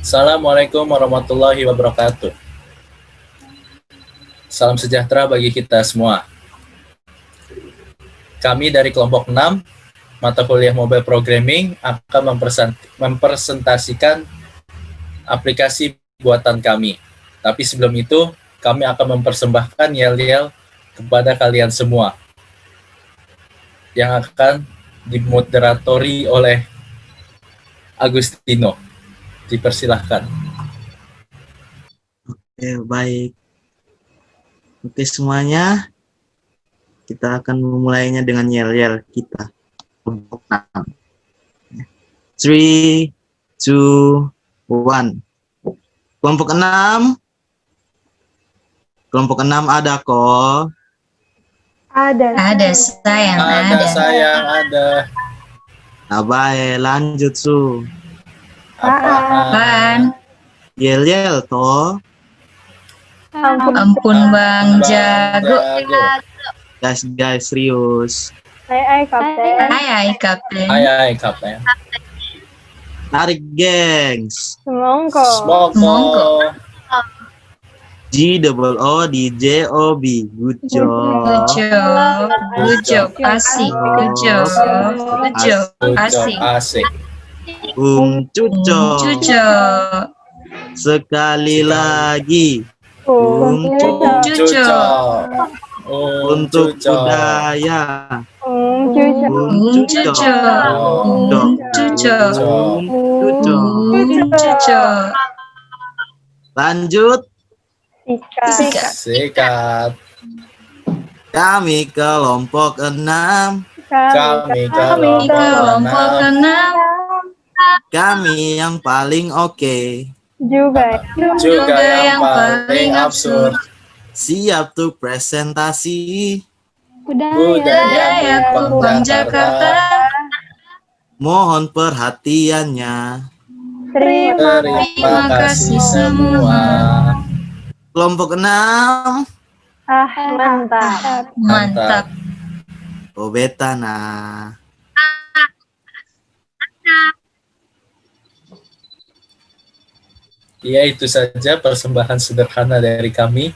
Assalamualaikum warahmatullahi wabarakatuh. Salam sejahtera bagi kita semua. Kami dari kelompok 6, mata kuliah Mobile Programming akan mempresentasikan aplikasi buatan kami. Tapi sebelum itu, kami akan mempersembahkan yel-yel kepada kalian semua yang akan dimoderatori oleh Agustino. Dipersilahkan. Oke, baik. Oke semuanya, kita akan memulainya dengan yel-yel kita. Kelompok 6. 3, 2, 1. Kelompok 6. Kelompok 6 ada kok. Ada sayang, ada. Nah, baik, lanjut Su. Apaan? Yel-yel toh. Ampun Bang Jago. Guys, serius. Hai Kapten. Hai Kapten. Tarik gengs. Semongko. GOODJOB. Good job. Good job. Asik. Asik. Cuco. Sekali lagi. Cuco. Untuk budaya. Cuco. Lanjut. Sikat. Kami kelompok 6. Kami kelompok 6. Kami yang paling oke. Juga yang paling absurd. Siap tuh presentasi. Budaya Kupang Jakarta. Mohon perhatiannya. Terima kasih semua. Kelompok 6. Mantap. Obetana. Ya, itu saja persembahan sederhana dari kami.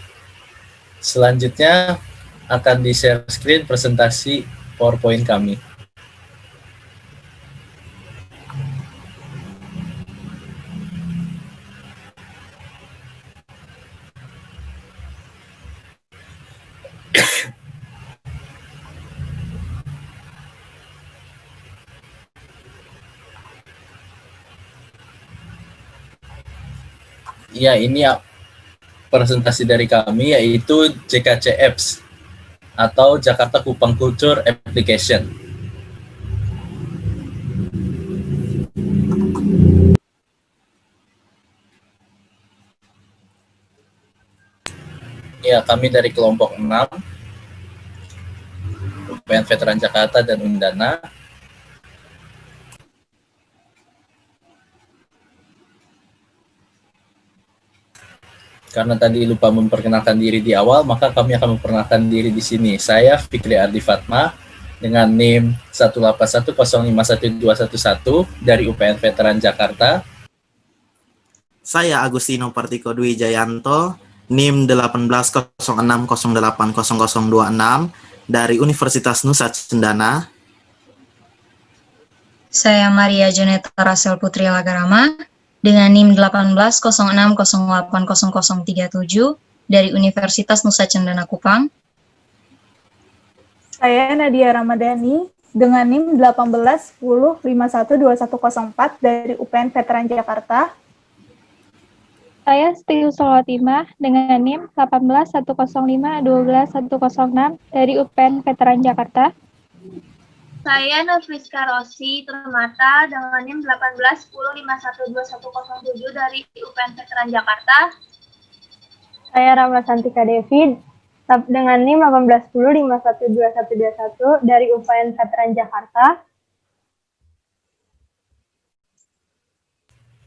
Selanjutnya akan di-share screen presentasi PowerPoint kami. Ya, ini presentasi dari kami, yaitu JKC Apps atau Jakarta Kupang Culture Application. Ya, kami dari kelompok 6, UPN Veteran Jakarta dan Undana. Karena tadi lupa memperkenalkan diri di awal, maka kami akan memperkenalkan diri di sini. Saya Fikri Ardi Fatma dengan NIM 181051211 dari UPN Veteran Jakarta. Saya Agustino Partiko Dwi Jayanto, NIM 18060800026 dari Universitas Nusa Cendana. Saya Maria Joneta Rasel Putri Lagarama dengan NIM 18060800037 dari Universitas Nusa Cendana Kupang. Saya Nadia Ramadhani dengan NIM 18051212104 dari UPN Veteran Jakarta. Saya Setius Solotimah dengan NIM 18105121106 dari UPN Veteran Jakarta. Saya Nofriska Rosi Turmata dengan NIM 18051212107 dari UPN Veteran Jakarta. Saya Rama Santika Devi dengan NIM 180512121 dari UPN Veteran Jakarta.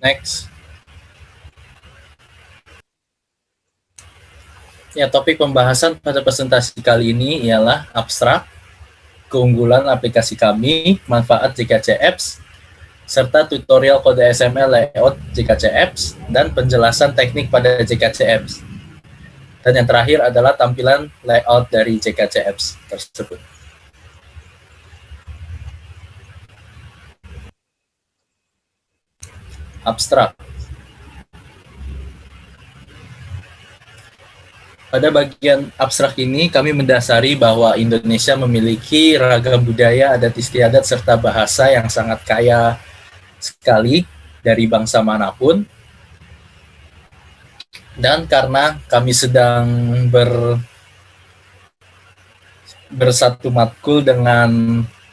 Next. Ya, topik pembahasan pada presentasi kali ini ialah abstrak, keunggulan aplikasi kami, manfaat JKC Apps, serta tutorial kode XML layout JKC Apps, dan penjelasan teknik pada JKC Apps. Dan yang terakhir adalah tampilan layout dari JKC Apps tersebut. Abstrak. Pada bagian abstrak ini, kami mendasari bahwa Indonesia memiliki ragam budaya, adat istiadat, serta bahasa yang sangat kaya sekali dari bangsa manapun. Dan karena kami sedang bersatu matkul dengan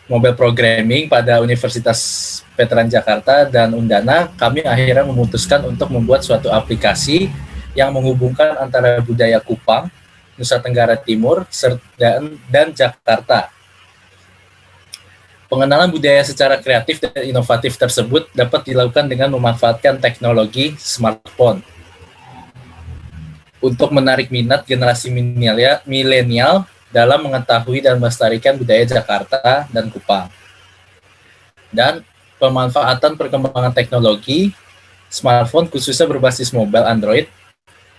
mobile programming pada Universitas Veteran Jakarta dan Undana, kami akhirnya memutuskan untuk membuat suatu aplikasi yang menghubungkan antara budaya Kupang, Nusa Tenggara Timur, dan Jakarta. Pengenalan budaya secara kreatif dan inovatif tersebut dapat dilakukan dengan memanfaatkan teknologi smartphone untuk menarik minat generasi milenial dalam mengetahui dan melestarikan budaya Jakarta dan Kupang. Dan pemanfaatan perkembangan teknologi smartphone khususnya berbasis mobile Android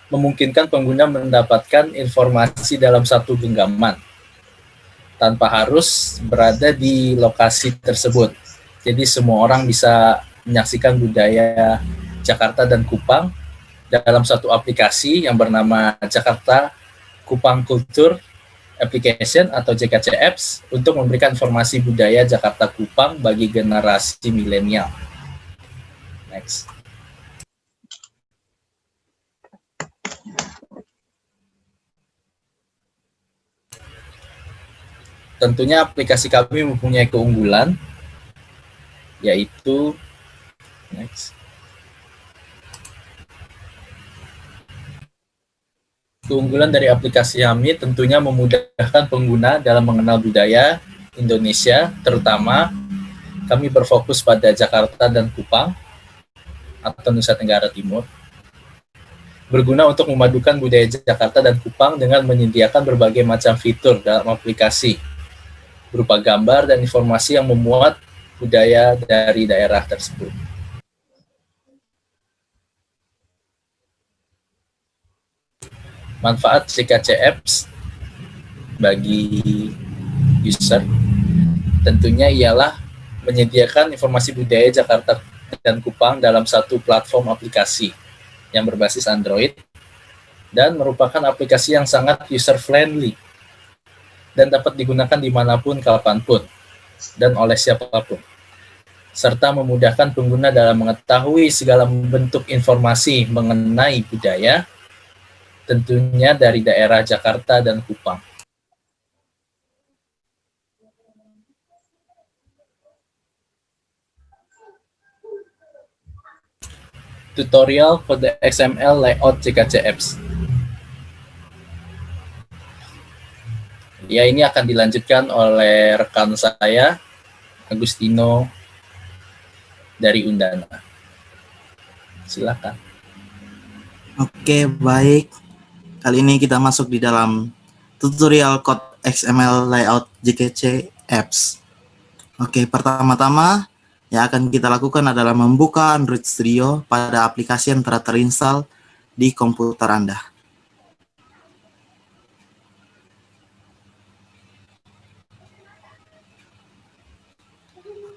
memungkinkan pengguna mendapatkan informasi dalam satu genggaman tanpa harus berada di lokasi tersebut. Jadi semua orang bisa menyaksikan budaya Jakarta dan Kupang dalam satu aplikasi yang bernama Jakarta Kupang Culture Application atau JKC Apps untuk memberikan informasi budaya Jakarta Kupang bagi generasi milenial. Next. Tentunya aplikasi kami mempunyai keunggulan, yaitu next. Keunggulan dari aplikasi kami tentunya memudahkan pengguna dalam mengenal budaya Indonesia, terutama kami berfokus pada Jakarta dan Kupang atau Nusa Tenggara Timur. Berguna untuk memadukan budaya Jakarta dan Kupang dengan menyediakan berbagai macam fitur dalam aplikasi, berupa gambar dan informasi yang memuat budaya dari daerah tersebut. Manfaat JKC Apps bagi user tentunya ialah menyediakan informasi budaya Jakarta dan Kupang dalam satu platform aplikasi yang berbasis Android dan merupakan aplikasi yang sangat user-friendly dan dapat digunakan dimanapun, kapanpun, dan oleh siapapun, serta memudahkan pengguna dalam mengetahui segala bentuk informasi mengenai budaya, tentunya dari daerah Jakarta dan Kupang. Tutorial kode XML layout JKC Apps. Ya, ini akan dilanjutkan oleh rekan saya, Agustino dari Undana. Silakan. Oke, baik. Kali ini kita masuk di dalam tutorial code XML layout JKC Apps. Oke, pertama-tama yang akan kita lakukan adalah membuka Android Studio pada aplikasi yang telah terinstall di komputer Anda.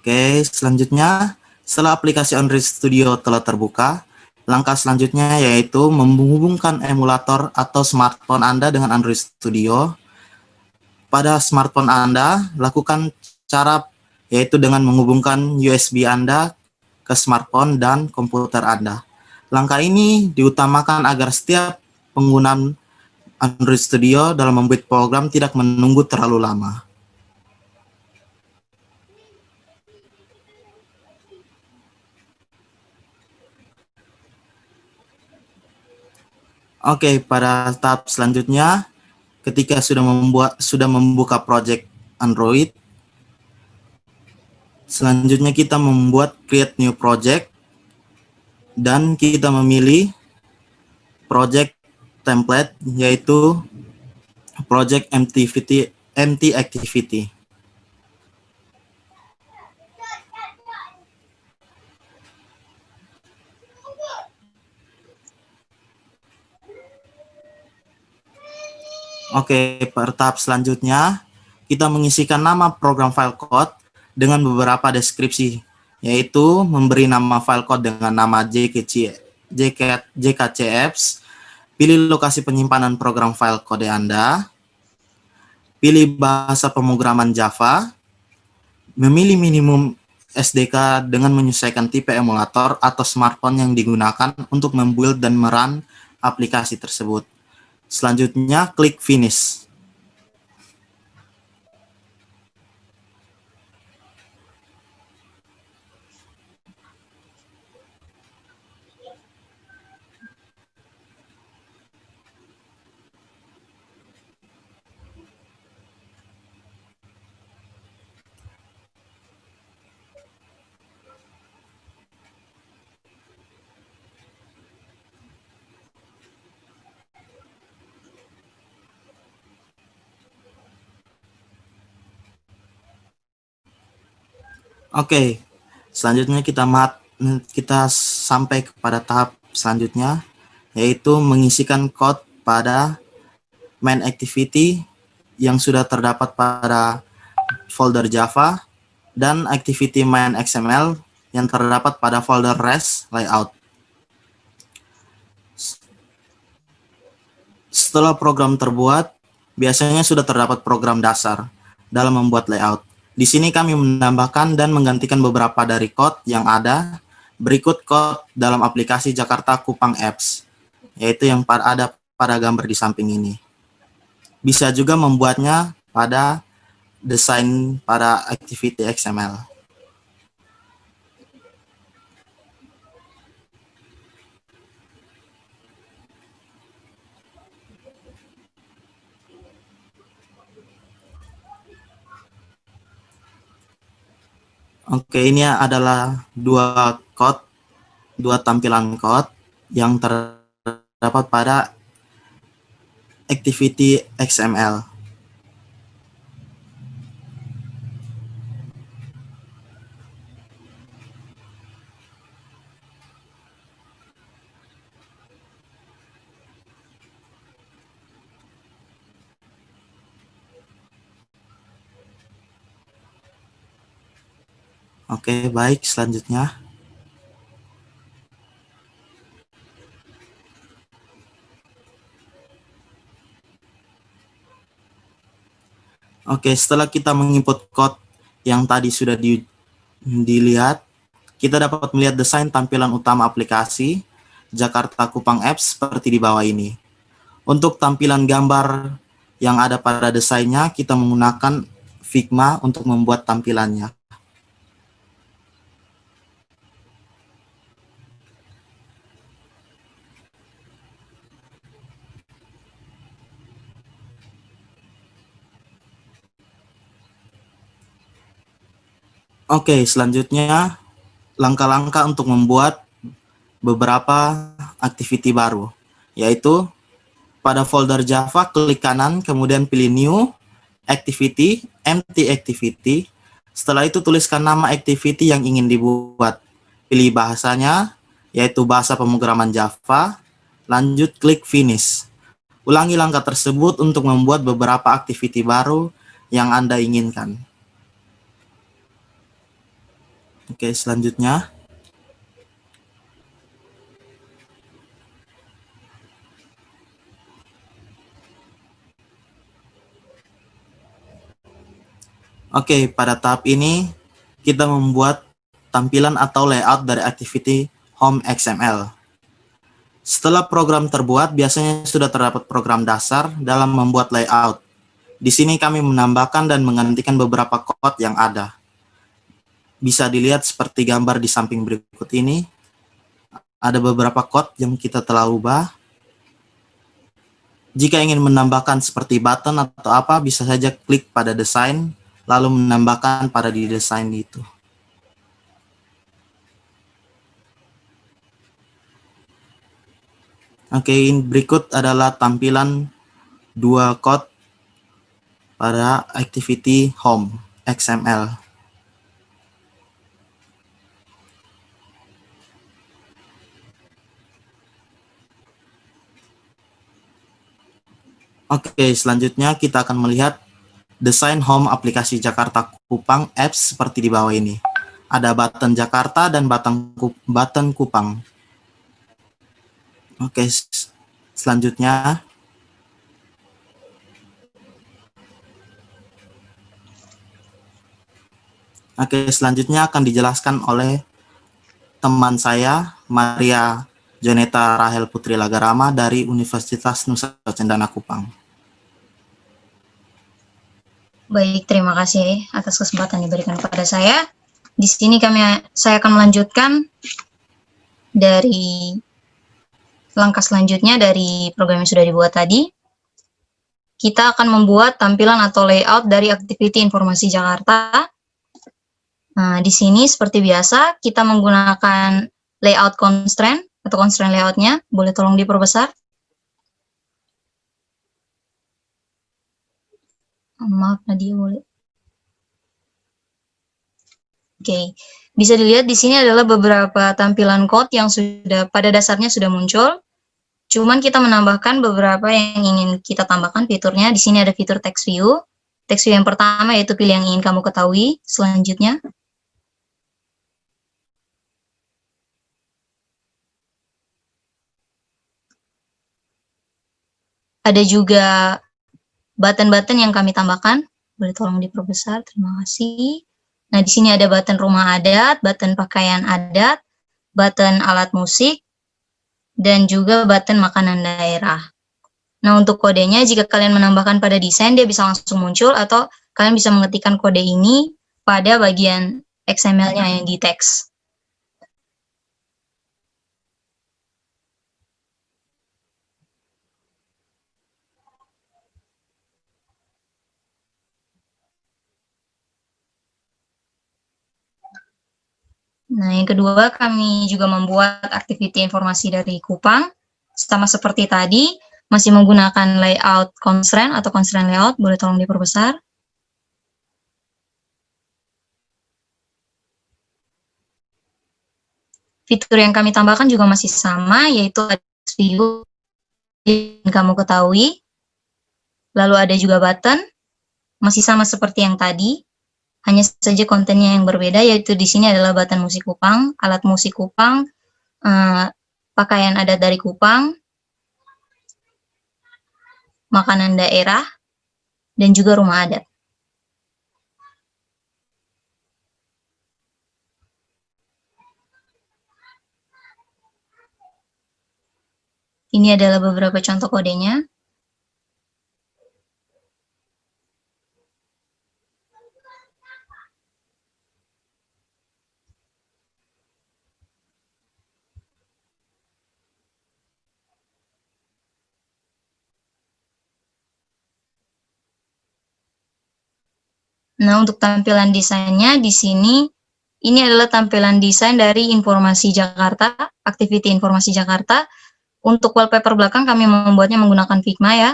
Oke, selanjutnya setelah aplikasi Android Studio telah terbuka, langkah selanjutnya yaitu menghubungkan emulator atau smartphone Anda dengan Android Studio. Pada smartphone Anda, lakukan cara yaitu dengan menghubungkan USB Anda ke smartphone dan komputer Anda. Langkah ini diutamakan agar setiap penggunaan Android Studio dalam membuat program tidak menunggu terlalu lama. Oke, pada tahap selanjutnya, ketika sudah membuka project Android, selanjutnya kita membuat create new project dan kita memilih project template yaitu project empty activity. Oke, per tahap selanjutnya kita mengisikan nama program file code dengan beberapa deskripsi, yaitu memberi nama file code dengan nama JKCFs, pilih lokasi penyimpanan program file kode Anda, pilih bahasa pemrograman Java, memilih minimum SDK dengan menyesuaikan tipe emulator atau smartphone yang digunakan untuk membuild dan merun aplikasi tersebut. Selanjutnya, klik Finish. Oke, selanjutnya kita sampai kepada tahap selanjutnya, yaitu mengisikan code pada main activity yang sudah terdapat pada folder Java dan activity main XML yang terdapat pada folder REST layout. Setelah program terbuat, biasanya sudah terdapat program dasar dalam membuat layout. Di sini kami menambahkan dan menggantikan beberapa dari code yang ada. Berikut code dalam aplikasi Jakarta Kupang Apps, yaitu yang ada pada gambar di samping ini. Bisa juga membuatnya pada desain pada activity XML. Oke, ini adalah dua tampilan code yang terdapat pada activity XML. Oke, baik, selanjutnya. Oke, setelah kita menginput code yang tadi sudah dilihat, kita dapat melihat desain tampilan utama aplikasi Jakarta Kupang Apps seperti di bawah ini. Untuk tampilan gambar yang ada pada desainnya, kita menggunakan Figma untuk membuat tampilannya. Oke, selanjutnya langkah-langkah untuk membuat beberapa activity baru, yaitu pada folder Java, klik kanan, kemudian pilih New, Activity, Empty Activity. Setelah itu tuliskan nama activity yang ingin dibuat. Pilih bahasanya, yaitu bahasa pemrograman Java. Lanjut klik Finish. Ulangi langkah tersebut untuk membuat beberapa activity baru yang Anda inginkan. Oke, selanjutnya. Oke, pada tahap ini kita membuat tampilan atau layout dari activity Home XML. Setelah program terbuat, biasanya sudah terdapat program dasar dalam membuat layout. Di sini kami menambahkan dan menggantikan beberapa code yang ada. Bisa dilihat seperti gambar di samping berikut ini. Ada beberapa code yang kita telah ubah. Jika ingin menambahkan seperti button atau apa, bisa saja klik pada desain, lalu menambahkan pada di desain itu. Oke, berikut adalah tampilan dua code pada activity Home XML. Oke, selanjutnya kita akan melihat desain home aplikasi Jakarta Kupang apps seperti di bawah ini. Ada button Jakarta dan button Kupang. Oke, selanjutnya akan dijelaskan oleh teman saya, Maria Joneta Rahel Putri Lagarama dari Universitas Nusa Cendana Kupang. Baik, terima kasih atas kesempatan diberikan kepada saya. Di sini saya akan melanjutkan dari langkah selanjutnya dari program yang sudah dibuat tadi. Kita akan membuat tampilan atau layout dari Activity Informasi Jakarta. Nah, di sini seperti biasa kita menggunakan layout constraint atau constraint layoutnya. Boleh tolong diperbesar? Maaf, Nadia, boleh. Oke, bisa dilihat di sini adalah beberapa tampilan code yang sudah pada dasarnya sudah muncul. Cuman kita menambahkan beberapa yang ingin kita tambahkan fiturnya. Di sini ada fitur text view. Text view yang pertama yaitu pilih yang ingin kamu ketahui. Selanjutnya, ada juga button-button yang kami tambahkan. Boleh tolong diperbesar, terima kasih. Nah, di sini ada button rumah adat, button pakaian adat, button alat musik, dan juga button makanan daerah. Nah, untuk kodenya, jika kalian menambahkan pada desain, dia bisa langsung muncul, atau kalian bisa mengetikkan kode ini pada bagian XML-nya yang di teks. Nah, yang kedua, kami juga membuat aktiviti informasi dari Kupang. Sama seperti tadi, masih menggunakan layout constraint atau constraint layout. Boleh tolong diperbesar. Fitur yang kami tambahkan juga masih sama, yaitu ada view yang kamu ketahui. Lalu ada juga button, masih sama seperti yang tadi. Hanya saja kontennya yang berbeda, yaitu di sini adalah button musik Kupang, alat musik Kupang, pakaian adat dari Kupang, makanan daerah, dan juga rumah adat. Ini adalah beberapa contoh kodenya. Nah, untuk tampilan desainnya di sini, ini adalah tampilan desain dari Informasi Jakarta, Activity Informasi Jakarta. Untuk wallpaper belakang kami membuatnya menggunakan Figma ya.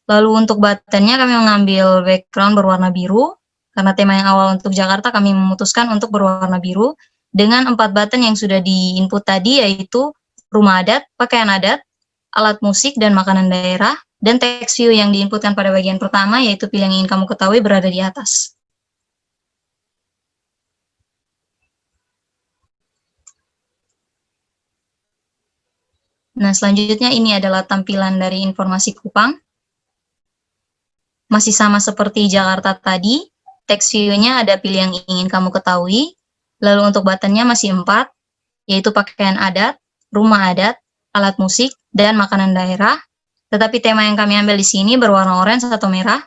Lalu untuk buttonnya kami mengambil background berwarna biru. Karena tema yang awal untuk Jakarta kami memutuskan untuk berwarna biru. Dengan 4 button yang sudah di-input tadi, yaitu rumah adat, pakaian adat, alat musik, dan makanan daerah. Dan text view yang diinputkan pada bagian pertama, yaitu pilih yang ingin kamu ketahui berada di atas. Nah, selanjutnya ini adalah tampilan dari informasi Kupang. Masih sama seperti Jakarta tadi, text view-nya ada pilih yang ingin kamu ketahui. Lalu untuk button-nya masih 4, yaitu pakaian adat, rumah adat, alat musik, dan makanan daerah. Tetapi tema yang kami ambil di sini berwarna orange atau merah.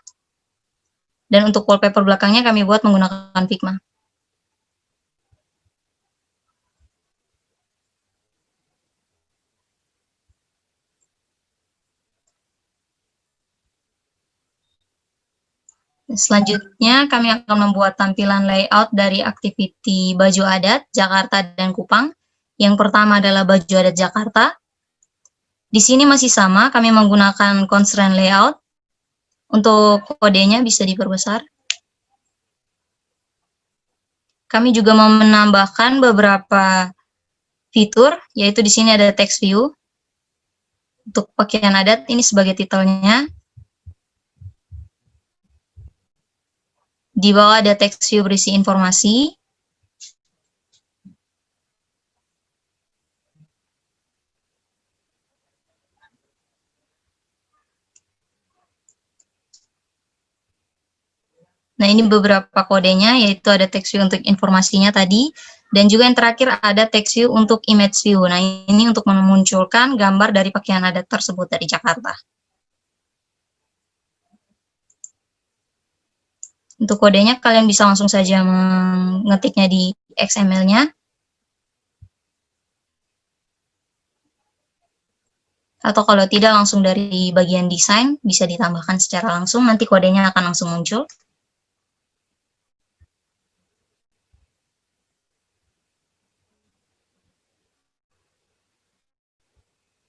Dan untuk wallpaper belakangnya kami buat menggunakan Figma. Selanjutnya, kami akan membuat tampilan layout dari aktiviti baju adat Jakarta dan Kupang. Yang pertama adalah baju adat Jakarta. Di sini masih sama, kami menggunakan constraint layout. Untuk kodenya bisa diperbesar. Kami juga mau menambahkan beberapa fitur, yaitu di sini ada text view. Untuk pakaian adat, ini sebagai titelnya. Di bawah ada text view berisi informasi. Nah, ini beberapa kodenya, yaitu ada text view untuk informasinya tadi, dan juga yang terakhir ada text view untuk image view. Nah, ini untuk memunculkan gambar dari pakaian adat tersebut dari Jakarta. Untuk kodenya, kalian bisa langsung saja mengetiknya di XML-nya. Atau kalau tidak, langsung dari bagian desain, bisa ditambahkan secara langsung, nanti kodenya akan langsung muncul.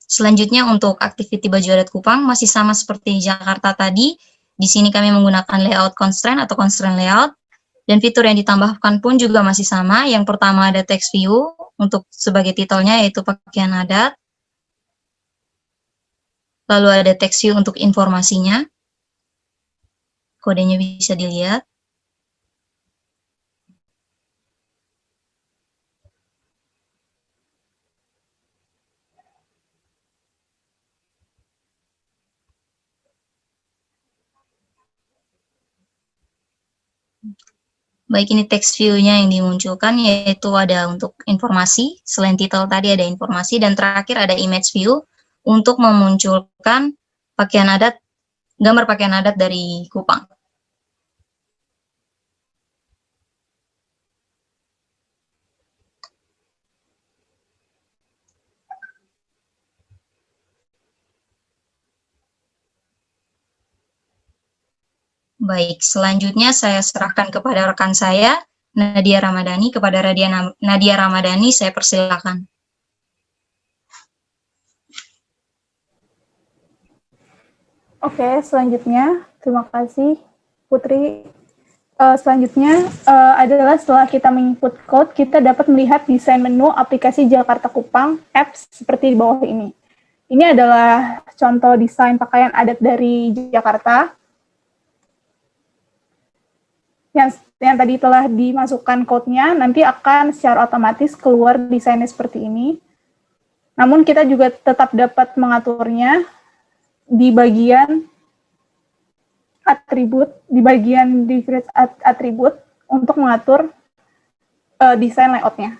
Selanjutnya untuk activity baju adat Kupang, masih sama seperti Jakarta tadi. Di sini kami menggunakan layout constraint atau constraint layout. Dan fitur yang ditambahkan pun juga masih sama. Yang pertama ada text view, untuk sebagai titelnya yaitu pakaian adat. Lalu ada text view untuk informasinya. Kodenya bisa dilihat. Baik, ini text view-nya yang dimunculkan, yaitu ada untuk informasi, selain titel tadi ada informasi, dan terakhir ada image view untuk memunculkan pakaian adat, gambar pakaian adat dari Kupang. Baik, selanjutnya saya serahkan kepada rekan saya, Nadia Ramadhani. Kepada Nadia Ramadhani, saya persilakan. Oke, selanjutnya, terima kasih Putri. Selanjutnya adalah setelah kita menginput code, kita dapat melihat desain menu aplikasi Jakarta Kupang Apps seperti di bawah ini. Ini adalah contoh desain pakaian adat dari Jakarta yang tadi telah dimasukkan code-nya, nanti akan secara otomatis keluar desainnya seperti ini. Namun kita juga tetap dapat mengaturnya di bagian atribut, di bagian decrease atribut untuk mengatur desain layout-nya.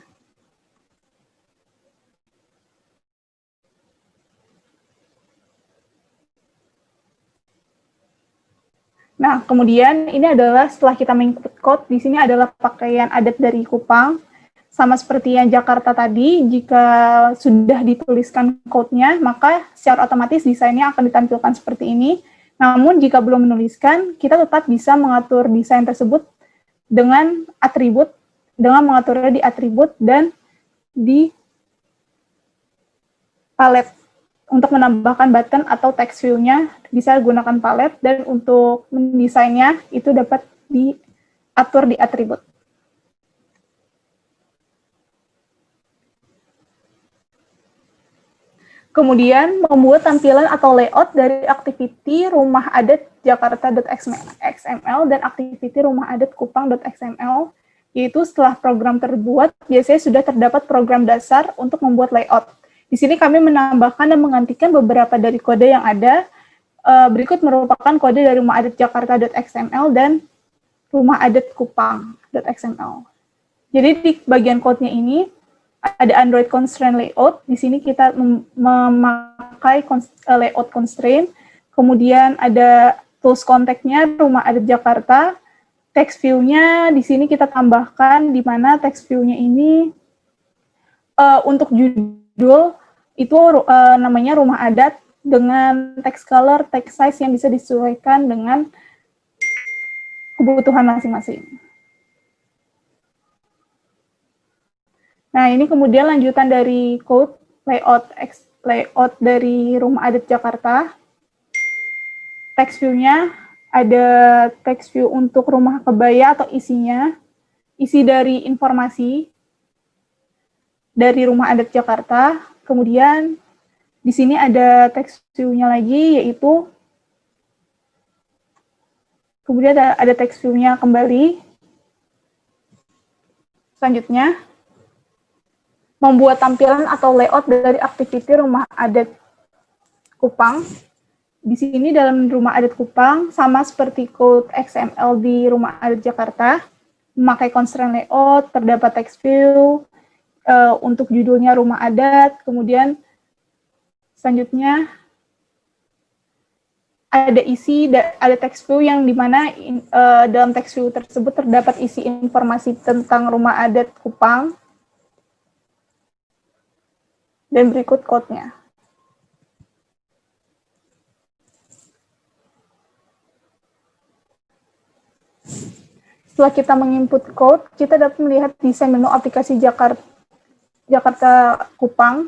Nah, kemudian ini adalah setelah kita menginput code, di sini adalah pakaian adat dari Kupang. Sama seperti yang Jakarta tadi, jika sudah dituliskan code-nya, maka secara otomatis desainnya akan ditampilkan seperti ini. Namun, jika belum menuliskan, kita tetap bisa mengatur desain tersebut dengan atribut, dengan mengaturnya di atribut dan di palet. Untuk menambahkan button atau text view-nya bisa gunakan palet, dan untuk mendesainnya itu dapat diatur di atribut. Kemudian membuat tampilan atau layout dari activity rumah adat jakarta.xml dan activity rumah adat kupang.xml, yaitu setelah program terbuat, biasanya sudah terdapat program dasar untuk membuat layout. Di sini kami menambahkan dan menggantikan beberapa dari kode yang ada. Berikut merupakan kode dari rumah adat jakarta.xml dan rumah adat kupang.xml. Jadi di bagian code-nya ini ada Android constraint layout. Di sini kita memakai layout constraint. Kemudian ada tools contact-nya rumah adat Jakarta. Text view-nya di sini kita tambahkan, di mana text view-nya ini untuk judul itu namanya rumah adat dengan text color, text size yang bisa disesuaikan dengan kebutuhan masing-masing. Nah, ini kemudian lanjutan dari code layout dari rumah adat Jakarta. Text view-nya ada text view untuk rumah kebaya atau isinya, isi dari informasi dari rumah adat Jakarta. Kemudian di sini ada text view-nya lagi, yaitu Kemudian ada text view-nya kembali. Selanjutnya, membuat tampilan atau layout dari aktiviti rumah adat Kupang. Di sini dalam rumah adat Kupang, sama seperti code XML di rumah adat Jakarta, memakai constraint layout, terdapat text view, untuk judulnya rumah adat, kemudian selanjutnya ada text view yang dimana dalam text view tersebut terdapat isi informasi tentang rumah adat Kupang dan berikut code-nya. Setelah kita menginput code, kita dapat melihat desain menu aplikasi Jakarta Kupang.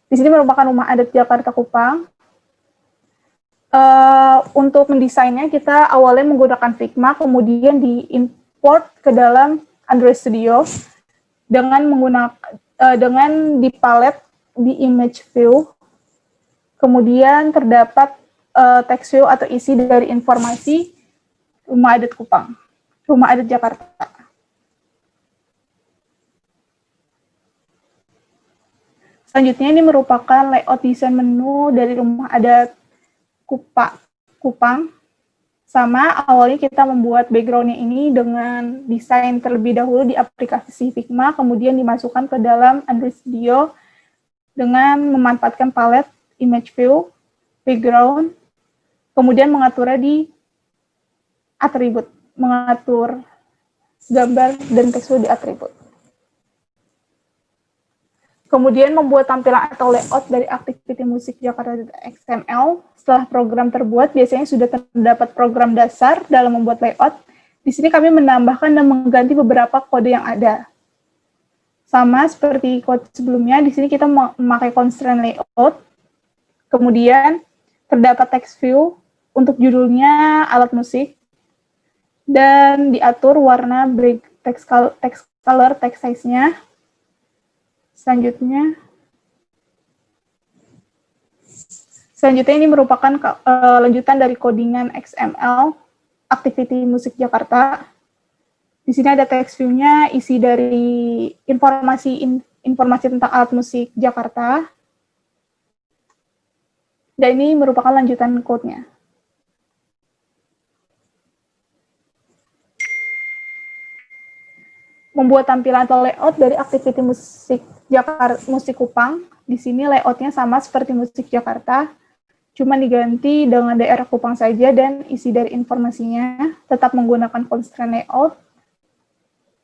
Di sini merupakan rumah adat Jakarta Kupang. Untuk mendesainnya, kita awalnya menggunakan Figma, kemudian diimport ke dalam Android Studio dengan di palet di image view. Kemudian terdapat text view atau isi dari informasi rumah adat Kupang, rumah adat Jakarta. Selanjutnya ini merupakan layout desain menu dari rumah adat Kupang. Sama, awalnya kita membuat background-nya ini dengan desain terlebih dahulu di aplikasi Figma, kemudian dimasukkan ke dalam Android Studio dengan memanfaatkan palet image view, background, kemudian mengaturnya di atribut, mengatur gambar dan teks di atribut. Kemudian membuat tampilan atau layout dari aktiviti musik Jakarta XML. Setelah program terbuat, biasanya sudah terdapat program dasar dalam membuat layout. Di sini kami menambahkan dan mengganti beberapa kode yang ada. Sama seperti kode sebelumnya, di sini kita memakai constraint layout. Kemudian terdapat text view untuk judulnya alat musik dan diatur warna text color, text size-nya. Selanjutnya ini merupakan lanjutan dari codingan XML aktiviti musik Jakarta. Di sini ada text view-nya, isi dari informasi tentang alat musik Jakarta. Dan ini merupakan lanjutan code-nya. Membuat tampilan atau layout dari aktiviti musik Kupang. Di sini layoutnya sama seperti musik Jakarta, cuma diganti dengan daerah Kupang saja dan isi dari informasinya tetap menggunakan constraint layout.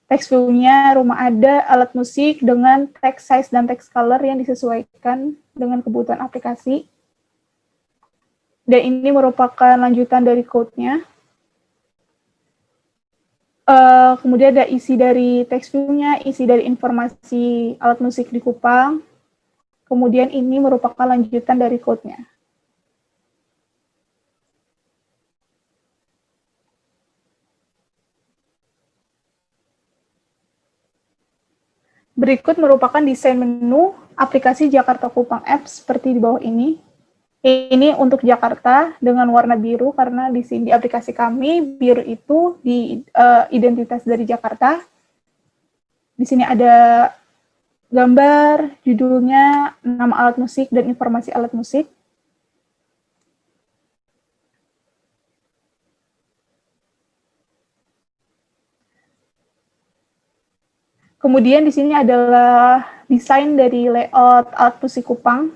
Text view-nya rumah ada, alat musik dengan text size dan text color yang disesuaikan dengan kebutuhan aplikasi. Dan ini merupakan lanjutan dari code-nya. Kemudian ada isi dari text view-nya, isi dari informasi alat musik di Kupang. Kemudian ini merupakan lanjutan dari code-nya. Berikut merupakan desain menu aplikasi Jakarta Kupang Apps seperti di bawah ini. Ini untuk Jakarta dengan warna biru karena di sini di aplikasi kami biru itu di identitas dari Jakarta. Di sini ada gambar, judulnya, nama alat musik dan informasi alat musik. Kemudian di sini adalah desain dari layout alat musik Kupang.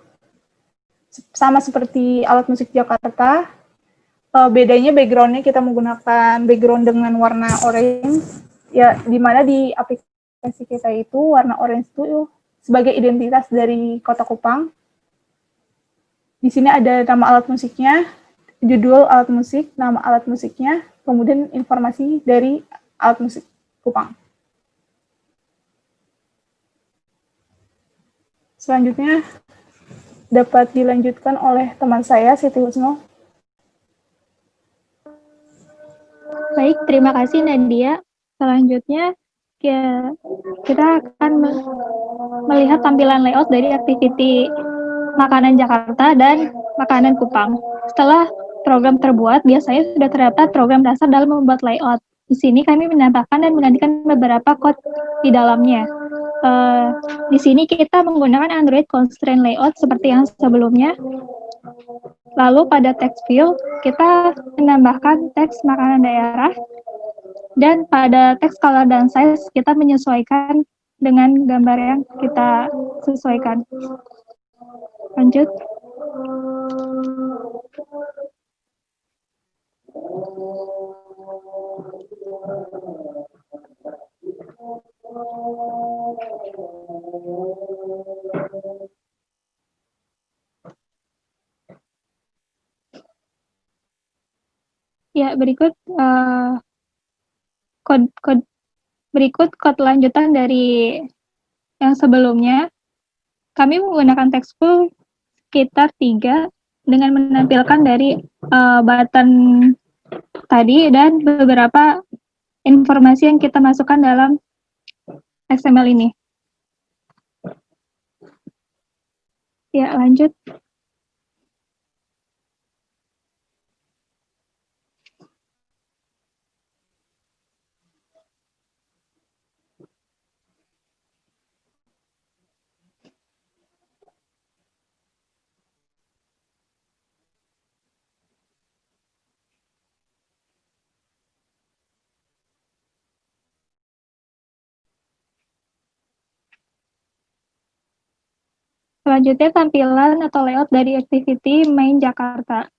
Sama seperti alat musik Jakarta, bedanya background-nya kita menggunakan background dengan warna orange, ya, di mana di aplikasi kita itu warna orange itu sebagai identitas dari kota Kupang. Di sini ada nama alat musiknya, judul alat musik, nama alat musiknya, kemudian informasi dari alat musik Kupang. Selanjutnya dapat dilanjutkan oleh teman saya, Siti Husno. Baik, terima kasih Nadia. Selanjutnya kita akan melihat tampilan layout dari aktiviti makanan Jakarta dan makanan Kupang. Setelah program terbuat, biasanya sudah terdapat program dasar dalam membuat layout. Di sini kami menambahkan dan menggantikan beberapa code di dalamnya. Di sini kita menggunakan Android Constraint Layout seperti yang sebelumnya. Lalu pada text field, kita menambahkan teks makanan daerah. Dan pada teks color dan size, kita menyesuaikan dengan gambar yang kita sesuaikan. Lanjut. Ya, berikut kode lanjutan dari yang sebelumnya. Kami menggunakan textbook sekitar 3 dengan menampilkan dari button tadi dan beberapa informasi yang kita masukkan dalam XML ini. Ya, lanjut. Selanjutnya tampilan atau layout dari activity main Jakarta.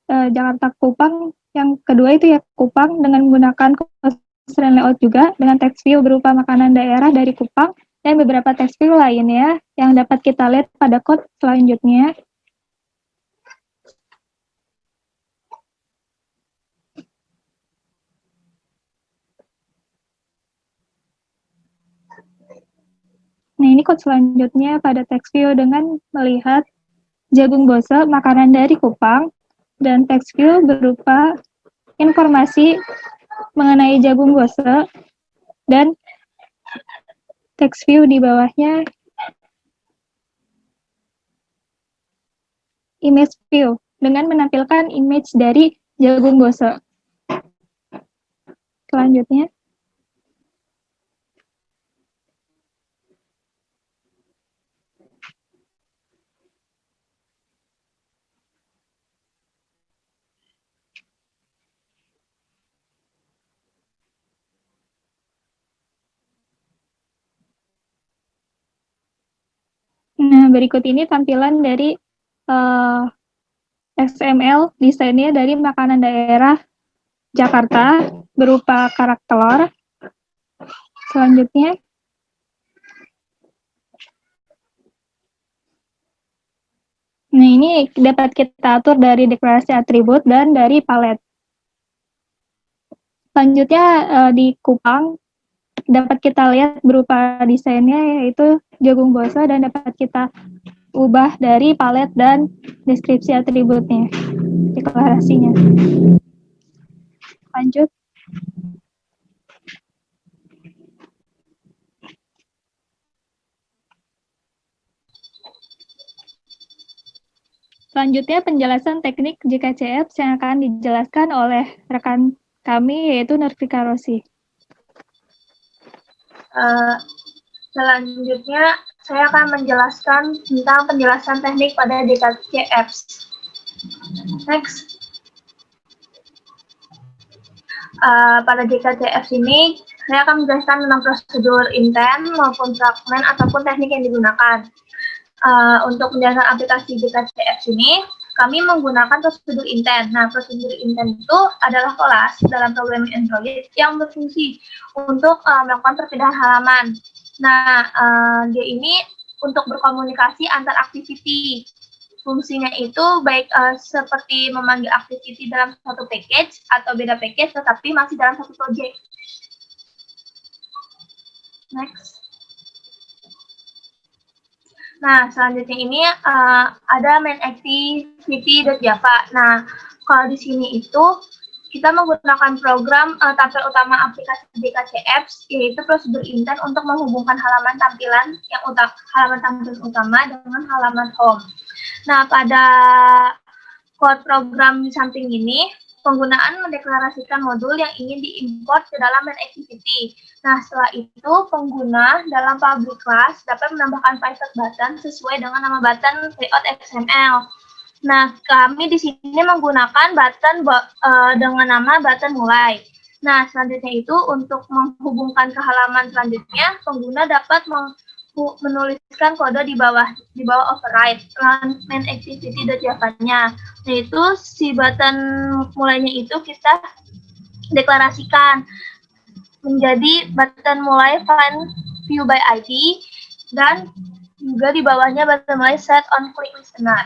Jakarta Kupang, yang kedua itu ya Kupang dengan menggunakan constraint layout juga dengan text view berupa makanan daerah dari Kupang dan beberapa text view lainnya yang dapat kita lihat pada code selanjutnya. Nah, ini code selanjutnya pada text view dengan melihat jagung bose, makanan dari Kupang, dan text view berupa informasi mengenai jagung bose, dan text view di bawahnya image view dengan menampilkan image dari jagung bose. Selanjutnya. Nah, berikut ini tampilan dari XML desainnya dari makanan daerah Jakarta berupa karak telur. Selanjutnya. Nah, ini dapat kita atur dari deklarasi atribut dan dari palet. Selanjutnya di Kupang dapat kita lihat berupa desainnya yaitu jagung bose dan dapat kita ubah dari palet dan deskripsi atributnya, deklarasinya. Lanjut. Selanjutnya penjelasan teknik JKCF yang akan dijelaskan oleh rekan kami yaitu Nurfika Rosi. Selanjutnya saya akan menjelaskan tentang penjelasan teknik pada JKCF. Next. Pada JKCF ini saya akan menjelaskan tentang prosedur intent maupun fragment ataupun teknik yang digunakan. Untuk menjalankan aplikasi JKCF ini, kami menggunakan prosedur intent. Nah, prosedur intent itu adalah kelas dalam programming Android yang berfungsi untuk melakukan perpindahan halaman. Nah, dia ini untuk berkomunikasi antar activity. Fungsinya itu baik seperti memanggil activity dalam satu package atau beda package, tetapi masih dalam satu project. Next. Nah, selanjutnya ini ada main activity.java. Nah, kalau di sini itu kita menggunakan program tampil utama aplikasi JKCF, yaitu prosedur intent untuk menghubungkan halaman tampilan yang halaman tampilan utama dengan halaman home. Nah, pada kode program di samping ini, penggunaan mendeklarasikan modul yang ingin diimport ke dalam main activity. Nah, setelah itu pengguna dalam public class dapat menambahkan private button sesuai dengan nama button layout XML. Nah, kami di sini menggunakan button dengan nama button mulai. Nah, selanjutnya itu untuk menghubungkan ke halaman selanjutnya, pengguna dapat menuliskan kode di bawah override main activity.java-nya. Yaitu si button mulainya itu kita deklarasikan menjadi button mulai find view by ID, dan juga di bawahnya button mulai set on click listener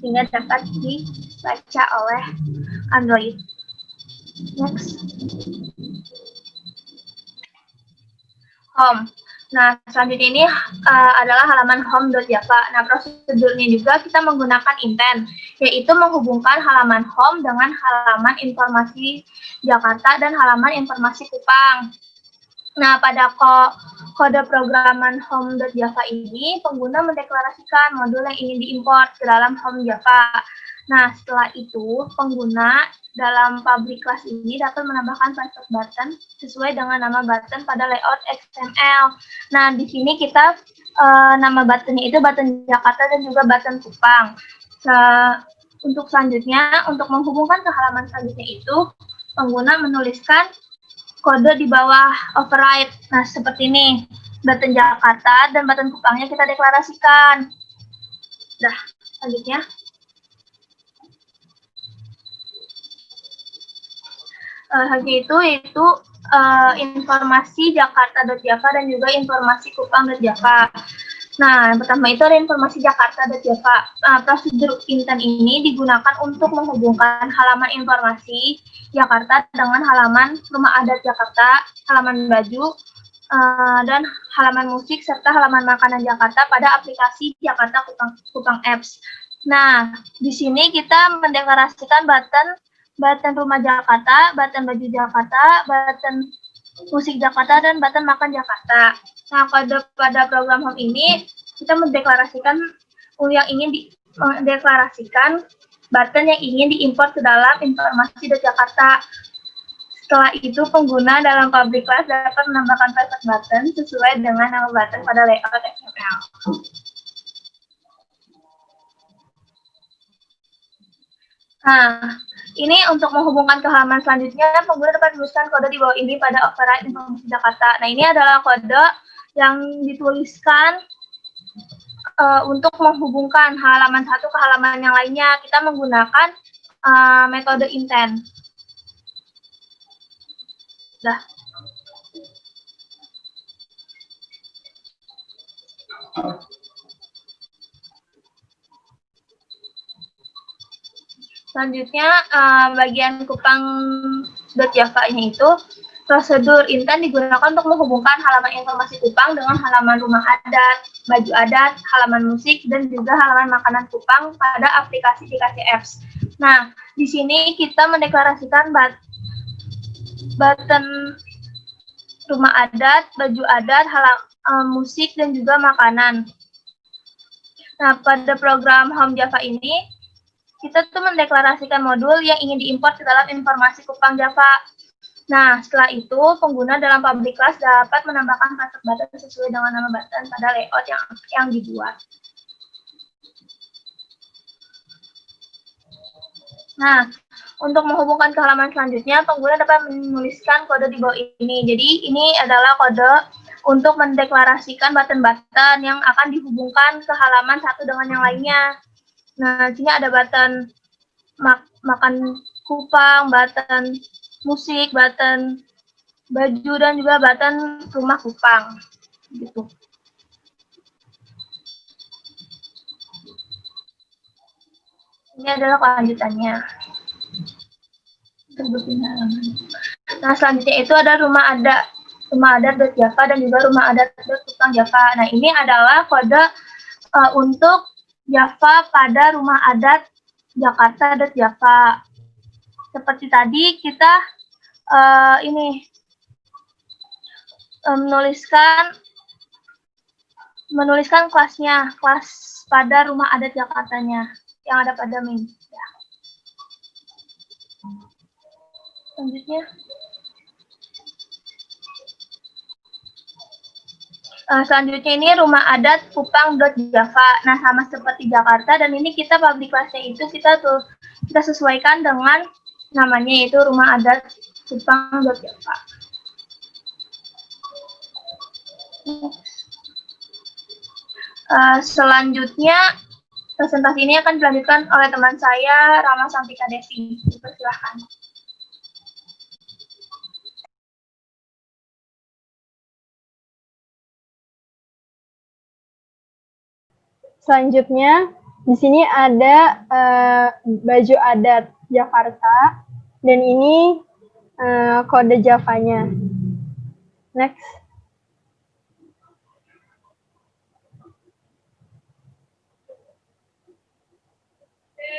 sehingga dapat dibaca oleh Android. Next. Home. Nah, selanjutnya ini adalah halaman home.java. Nah, prosedurnya juga kita menggunakan intent, yaitu menghubungkan halaman home dengan halaman informasi Jakarta dan halaman informasi Kupang. Nah, pada kode programan home.java ini, pengguna mendeklarasikan modul yang ingin diimport ke dalam home Java. Nah, setelah itu, pengguna dalam public class ini dapat menambahkan private button sesuai dengan nama button pada layout XML. Nah, di sini kita nama buttonnya itu button Jakarta dan juga button Kupang. Untuk selanjutnya, untuk menghubungkan ke halaman selanjutnya itu, pengguna menuliskan kode di bawah override. Nah, seperti ini. Button Jakarta dan button Kupangnya kita deklarasikan. Nah, selanjutnya. Selanjutnya itu informasi Jakarta.java dan juga informasi Kupang.java. Nah, yang pertama itu ada informasi Jakarta.java. Prosedur intent ini digunakan untuk menghubungkan halaman informasi Jakarta dengan halaman rumah adat Jakarta, halaman baju, dan halaman musik serta halaman makanan Jakarta pada aplikasi Jakarta Kupang Apps. Nah, di sini kita mendeklarasikan button rumah Jakarta, button baju Jakarta, button musik Jakarta, dan button makan Jakarta. Nah, pada program home ini kita mendeklarasikan button yang ingin diimport ke dalam informasi dari Jakarta. Setelah itu, pengguna dalam public class dapat menambahkan private button sesuai dengan nama button pada layout XML. Nah, ini untuk menghubungkan ke halaman selanjutnya, pengguna dapat menuliskan kode di bawah ini pada override informasi Jakarta. Nah, ini adalah kode yang dituliskan untuk menghubungkan halaman satu ke halaman yang lainnya. Kita menggunakan metode intent. Dah. Selanjutnya, bagian Kupang.java-nya itu, prosedur intent digunakan untuk menghubungkan halaman informasi Kupang dengan halaman rumah adat, baju adat, halaman musik, dan juga halaman makanan Kupang pada aplikasi DKC Apps. Nah, di sini kita mendeklarasikan button rumah adat, baju adat, musik, dan juga makanan. Nah, pada program Home Java ini, kita tuh mendeklarasikan modul yang ingin diimport ke dalam informasi Kupang Java. Nah, setelah itu, pengguna dalam public class dapat menambahkan private button sesuai dengan nama button pada layout yang dibuat. Nah, untuk menghubungkan ke halaman selanjutnya, pengguna dapat menuliskan kode di bawah ini. Jadi, ini adalah kode untuk mendeklarasikan button-button yang akan dihubungkan ke halaman satu dengan yang lainnya. Nah, di sini ada button makan Kupang, button musik, button baju, dan juga button rumah Kupang. Gitu. Ini adalah kelanjutannya. Nah, selanjutnya itu ada rumah adat.java dan juga rumah adat.kupang Java. Nah, ini adalah kode untuk Java pada rumah adat Jakarta.java. Seperti tadi kita menuliskan kelas pada rumah adat Jakartanya yang ada pada main. Ya. Selanjutnya, ini rumah adat Kupang.java. Nah, sama seperti Jakarta, dan ini kita public class-nya itu kita sesuaikan dengan namanya, yaitu rumah adat Kupang.java. Selanjutnya, presentasi ini akan dilanjutkan oleh teman saya, Rama Santika Devi. Silakan. Selanjutnya, di sini ada baju adat Jakarta, dan ini kode Javanya. Next.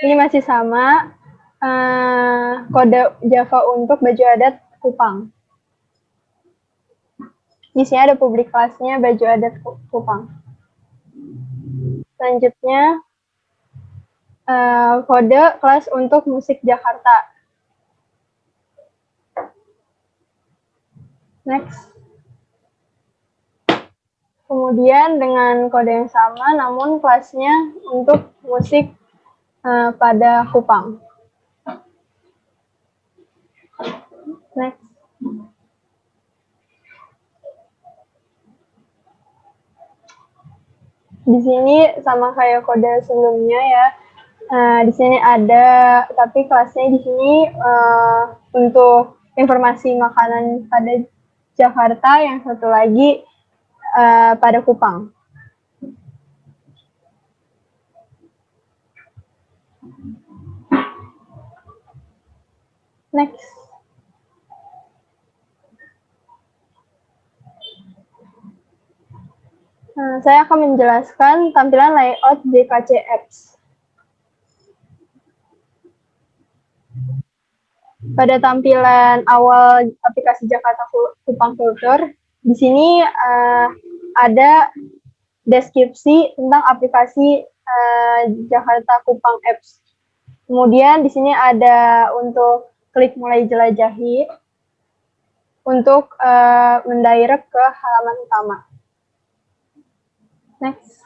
Ini masih sama, kode Java untuk baju adat Kupang. Di sini ada public class-nya baju adat Kupang. Selanjutnya, kode kelas untuk musik Jakarta. Next. Kemudian dengan kode yang sama, namun kelasnya untuk musik pada Kupang. Next. Di sini sama kayak kode sebelumnya ya. Di sini ada, tapi kelasnya di sini untuk informasi makanan pada Jakarta, yang satu lagi pada Kupang. Next. Saya akan menjelaskan tampilan layout JKC Apps. Pada tampilan awal aplikasi Jakarta Kupang Kultur, di sini ada deskripsi tentang aplikasi Jakarta Kupang Apps. Kemudian di sini ada untuk klik mulai jelajahi untuk mendirect ke halaman utama. Next.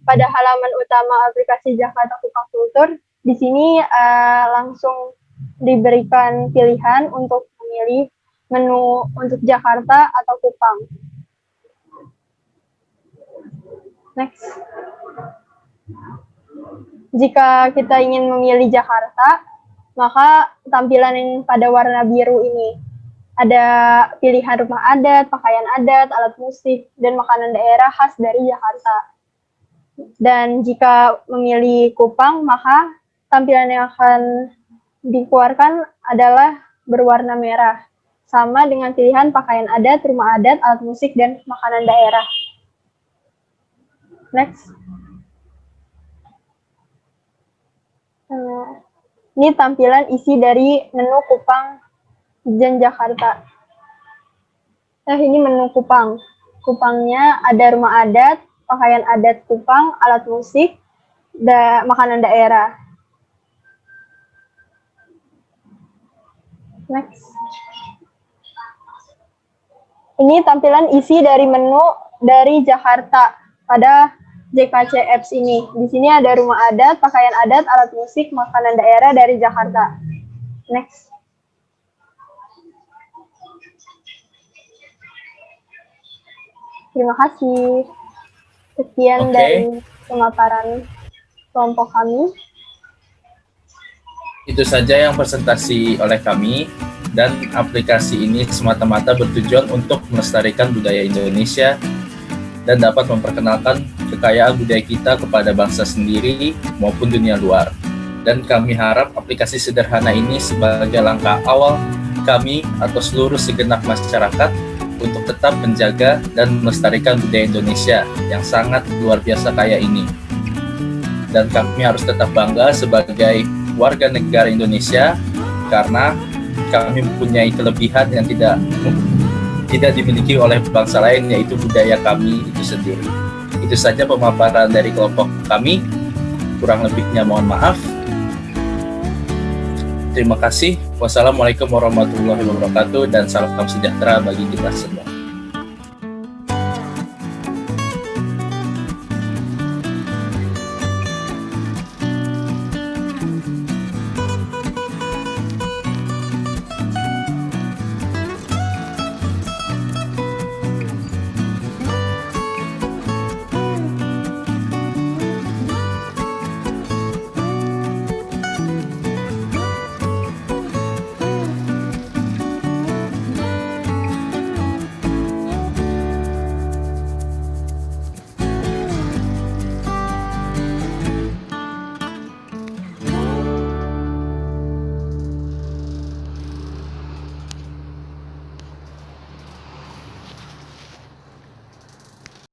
Pada halaman utama aplikasi Jakarta Kupang Kultur, di sini langsung diberikan pilihan untuk memilih menu untuk Jakarta atau Kupang. Next. Jika kita ingin memilih Jakarta, maka tampilan yang pada warna biru ini. Ada pilihan rumah adat, pakaian adat, alat musik, dan makanan daerah khas dari Jakarta. Dan jika memilih Kupang, maka tampilan yang akan dikeluarkan adalah berwarna merah. Sama dengan pilihan pakaian adat, rumah adat, alat musik, dan makanan daerah. Next. Ini tampilan isi dari menu Kupang dan Jakarta. Ini menu Kupang. Kupangnya ada rumah adat, pakaian adat Kupang, alat musik, makanan daerah. Next. Ini tampilan isi dari menu dari Jakarta pada JKC Apps ini. Di sini ada rumah adat, pakaian adat, alat musik, makanan daerah dari Jakarta. Next. Terima kasih. Sekian dari pemaparan kelompok kami. Itu saja yang presentasi oleh kami, dan aplikasi ini semata-mata bertujuan untuk melestarikan budaya Indonesia dan dapat memperkenalkan kekayaan budaya kita kepada bangsa sendiri maupun dunia luar. Dan kami harap aplikasi sederhana ini sebagai langkah awal kami atau seluruh segenap masyarakat untuk tetap menjaga dan melestarikan budaya Indonesia yang sangat luar biasa kaya ini. Dan kami harus tetap bangga sebagai warga negara Indonesia karena kami mempunyai kelebihan yang tidak dimiliki oleh bangsa lain, yaitu budaya kami itu sendiri. Itu saja pemaparan dari kelompok kami. kurang lebihnya mohon maaf. Terima kasih. Wassalamualaikum warahmatullahi wabarakatuh dan salam sejahtera bagi kita semua.